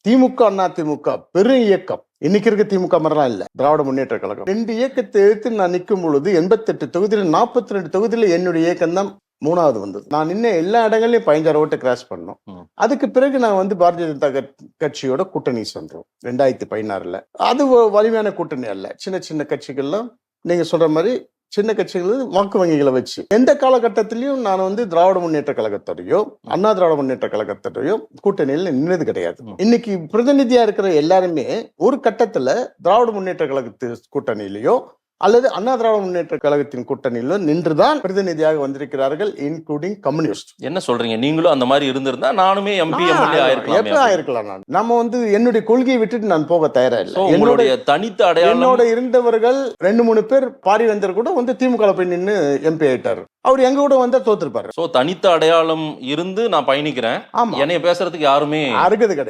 திமுக அதிமுக பெரும் இயக்கம். இன்னைக்கு இருக்க திமுக மாதிரிலாம் இல்ல, திராவிட முன்னேற்ற கழகம். 2 இயக்கத்தை எடுத்து நான் நிற்கும் பொழுது 88 தொகுதியில 42 தொகுதியில என்னுடைய இயக்கம் தான் 3வது வந்தது. நான் இன்னும் எல்லா இடங்களையும் 15 ஓட்டு கிராஸ் பண்ணோம். அதுக்கு பிறகு நான் வந்து பாரதிய ஜனதா கட்சியோட கூட்டணி சென்றோம் 2016. அது வலிமையான கூட்டணி அல்ல. சின்ன சின்ன கட்சிகள்லாம் நீங்க சொல்ற மாதிரி சின்ன கட்சிகள் வாக்கு வங்கிகளை வச்சு எந்த காலகட்டத்திலையும் நான் வந்து திராவிட முன்னேற்ற கழகத்தோடையோ அண்ணா திராவிட முன்னேற்ற கழகத்தோடையோ கூட்டணியில் நின்னது கிடையாது. இன்னைக்கு பிரதிநிதியா இருக்கிற எல்லாருமே ஒரு கட்டத்துல திராவிட முன்னேற்ற கழகத்து கூட்டணியிலயோ அல்லது அண்ணா திராவிட முன்னேற்ற கழகத்தின் கூட்டணியிலோ நின்றுதான் பிரதிநிதியாக வந்திருக்கிறார்கள், இன்க்ளூடிங் கம்யூனிஸ்ட். என்ன சொல்றீங்க? நீங்களும் அந்த மாதிரி இருந்திருந்தா நானுமே எம்பி எம்எல்ஏ ஆயிருக்கலாம். நான் நம்ம வந்து என்னுடைய கொள்கையை விட்டுட்டு நான் போக தயாரா இல்லை. என்னுடைய தனித்த அடையாளம் என்னோட இருந்தவர்கள் 2-3 பேர் பாரிவேந்தர் கூட வந்து திமுக போய் நின்று எம்பி ஆயிட்டாரு. அவர் எங்க கூட வந்தா தோத்துருப்பாரு. தனித்த அடையாளம் இருந்து நான் பயணிக்கிறேன், என்னைய பேசுறதுக்கு யாருமே அருகது கிடையாது.